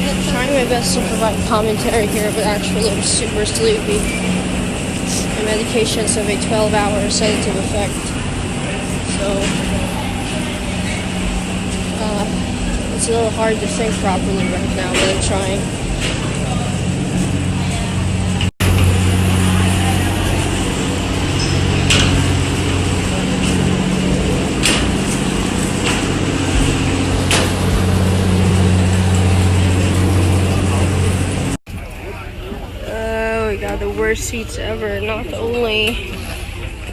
I'm trying my best to provide commentary here, but actually I'm super sleepy. My medications have a 12-hour sedative effect, so it's a little hard to think properly right now, but I'm trying. We got the worst seats ever. Not only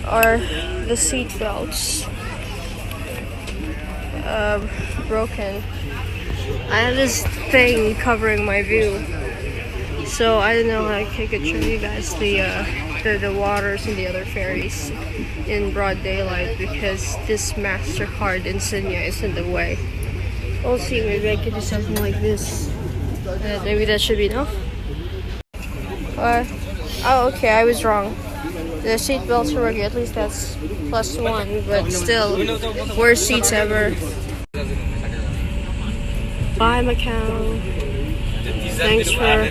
are the seat belts broken, I have this thing covering my view, so I don't know how I could show you guys the waters and the other ferries in broad daylight because this MasterCard insignia is in the way. We'll see, maybe I could do something like this. Maybe that should be enough. Oh, okay, I was wrong. The seat belts are working, at least that's +1, but still, worst seats ever. Bye, Macau. Thanks for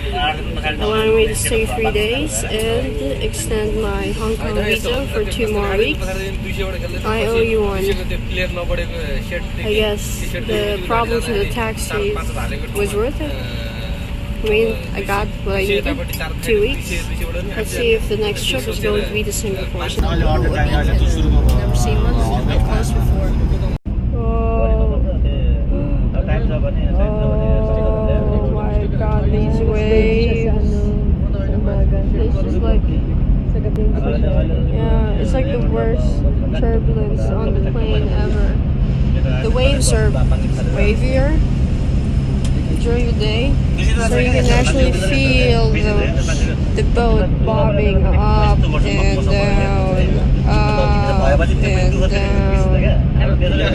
allowing me to stay 3 days and extend my Hong Kong visa for 2 more weeks. I owe you one. I guess the problems with the taxi was worth it. I mean, I got what I needed, 2 weeks. Let's see if the next trip is going to be to Singapore. Never seen one that close before. Oh my god, these waves. This is like, yeah, it's like the worst turbulence on the plane ever. The waves are wavier during the day, so you can actually feel the boat bobbing up and down, up and down.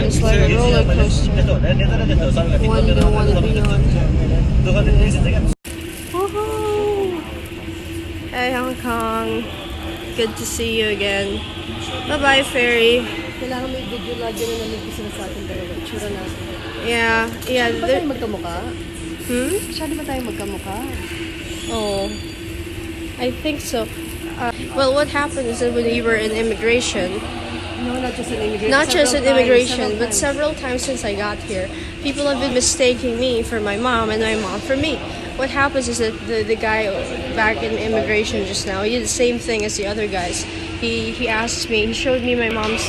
It's like a roller coaster, one you don't want to be on. Woohoo! Hey Hong Kong, good to see you again. Bye bye ferry. Kailangan may video lagi na nalipis na sa atin dalawa. Itsura natin. Yeah. Ba tayo magkamukha? Masyado ba tayo magkamukha? Oh, I think so. Well, what happened is that when we were in immigration, No, not just in immigration. not just in immigration, but several times since I got here, people have been mistaking me for my mom and my mom for me. What happens is that the guy back in immigration just now, he did the same thing as the other guys. He asked me, he showed me my mom's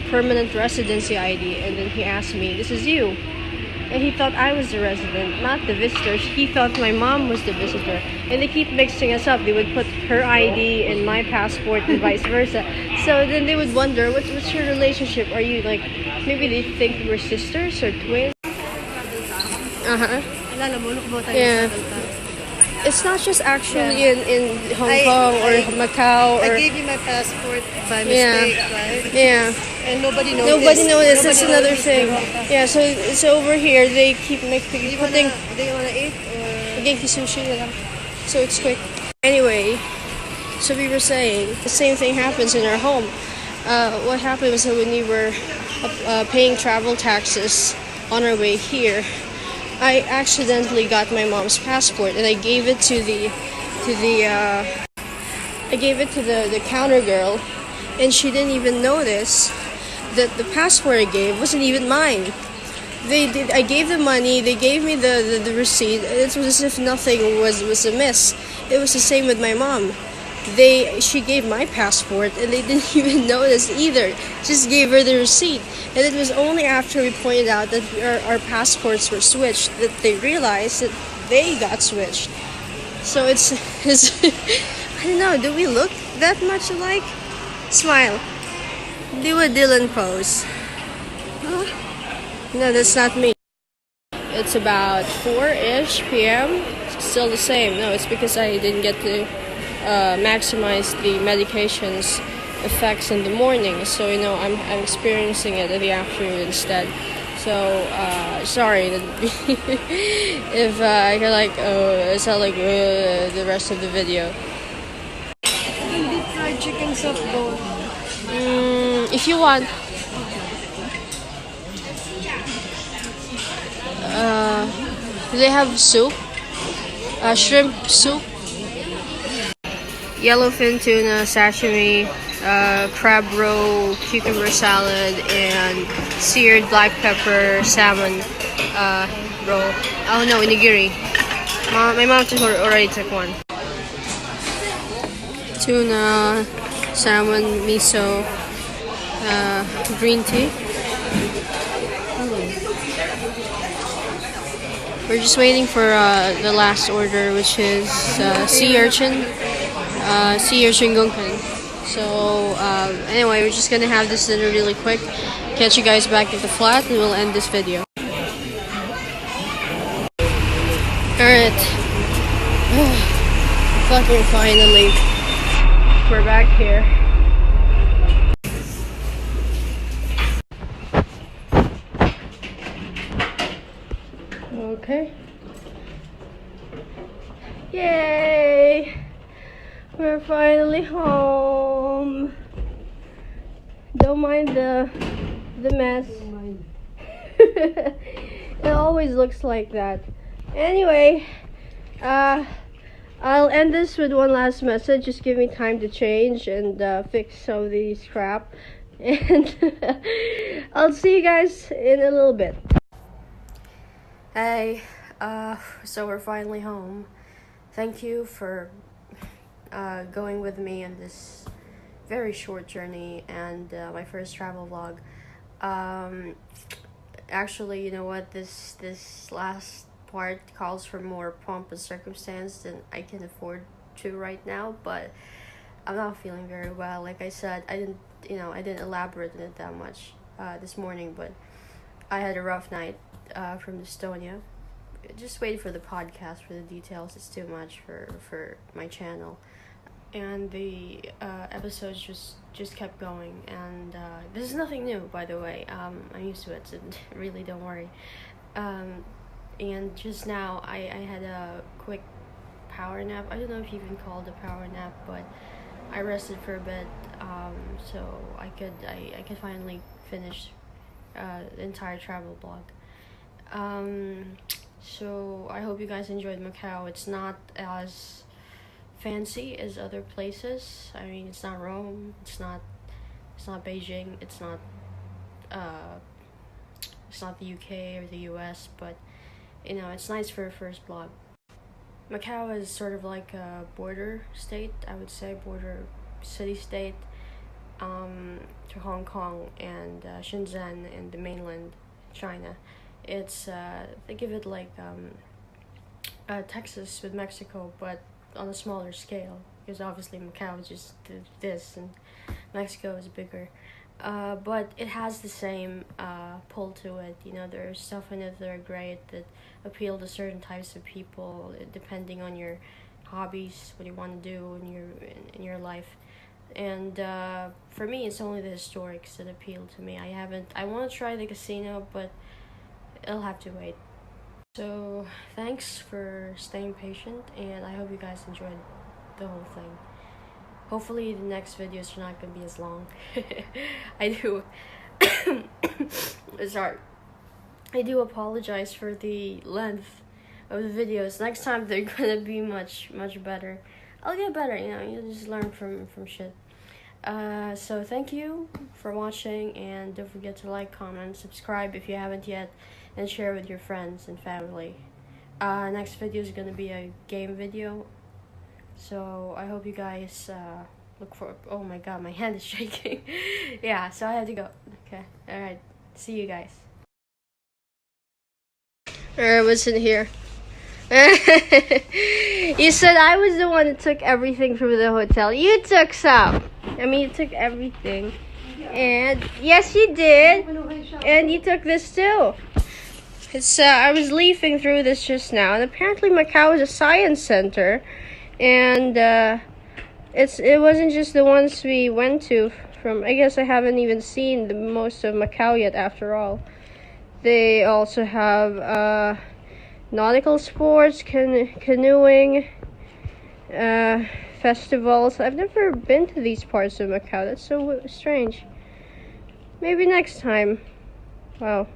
permanent residency ID, and then he asked me, "This is you." And he thought I was the resident, not the visitor. He thought my mom was the visitor. And they keep mixing us up. They would put her ID in my passport and vice versa. So then they would wonder, what's your relationship? Are you like, maybe they think we're sisters or twins? Uh-huh. Yeah. It's not just actually in Hong Kong or Macau or... I gave you my passport by mistake, right? Yeah. And nobody noticed. Nobody noticed. That's another thing. Yeah, so over here they keep putting. Do you wanna eat or? Genki sushi na lang. So it's quick. Anyway, so we were saying the same thing happens in our home. What happened was that when we were paying travel taxes on our way here, I accidentally got my mom's passport, and I gave it to the counter girl, and she didn't even notice that the passport I gave wasn't even mine. I gave the money, they gave me the receipt. It was as if nothing was amiss. It was the same with my mom. She gave my passport and they didn't even notice either. Just gave her the receipt. And it was only after we pointed out that our passports were switched that they realized that they got switched. So it's I don't know, do we look that much alike? Smile. Do a Dylan pose. Huh? No, that's not me. It's about 4-ish p.m. Still the same. No, it's because I didn't get to maximize the medication's effects in the morning. So, I'm experiencing it in the afternoon instead. So, sorry that if I feel like, it's not like the rest of the video. Deep fried chicken soft bowl. If you want. Do they have soup? Shrimp soup? Yellowfin tuna, sashimi, crab roe, cucumber salad, and seared black pepper salmon roll. Oh no, onigiri. My mom already took one. Tuna, salmon, miso, green tea. We're just waiting for the last order, which is sea urchin gunkan. So anyway, we're just gonna have this dinner really quick. Catch you guys back at the flat, and we'll end this video. Alright. Fucking finally. We're back here. Okay. Yay! We're finally home. Don't mind the mess. It always looks like that. Anyway, I'll end this with one last message. Just give me time to change and fix some of these crap. And I'll see you guys in a little bit. Hey, so we're finally home. Thank you for going with me on this very short journey and my first travel vlog. Actually, you know what? This last part calls for more pomp and circumstance than I can afford to right now, but I'm not feeling very well. Like I said, I didn't elaborate on it that much this morning, but I had a rough night from Estonia. Just wait for the podcast for the details. It's too much for my channel, and the episodes just kept going. And this is nothing new, by the way. I'm used to it, so really don't worry. And just now I had a quick power nap. I don't know if you can call it a power nap, but I rested for a bit, so I could finally finish the entire travel blog. So I hope you guys enjoyed Macau. It's not as fancy as other places. I mean, it's not Rome, it's not Beijing, it's not the UK or the US, but it's nice for a first vlog. Macau is sort of like a border state, I would say, border city-state to Hong Kong and Shenzhen and the mainland China. It's think of it like Texas with Mexico, but on a smaller scale, because obviously Macau is just this and Mexico is bigger. But it has the same pull to it. There's stuff in it that are great, that appeal to certain types of people, depending on your hobbies, what you want to do in your life. And for me, it's only the historics that appeal to me. I want to try the casino, but it'll have to wait. So thanks for staying patient, and I hope you guys enjoyed the whole thing. Hopefully the next videos are not going to be as long. I do. Sorry. I do apologize for the length of the videos. Next time they're gonna be much better. I'll get better, you know. You just learn from shit. So thank you for watching, and don't forget to like, comment, subscribe if you haven't yet, and share with your friends and family. Next video is gonna be a game video, so I hope you guys look for. Oh my god, my hand is shaking. Yeah, so I have to go. Okay, all right. See you guys. Alright, what's in here? You said I was the one that took everything from the hotel. You took some. I mean, you took everything. And yes, you did. And you took this too. It's I was leafing through this just now, and apparently Macau is a science center, and it wasn't just the ones we went to. From I guess I haven't even seen the most of Macau yet. After all, they also have nautical sports, canoeing, festivals. I've never been to these parts of Macau. That's so strange. Maybe next time. Wow.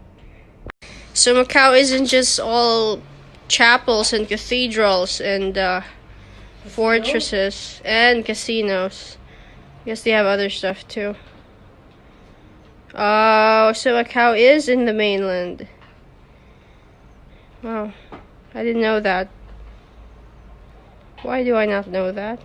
So Macau isn't just all chapels and cathedrals and fortresses and casinos. I guess they have other stuff too. Oh, so Macau is in the mainland. Wow, I didn't know that. Why do I not know that?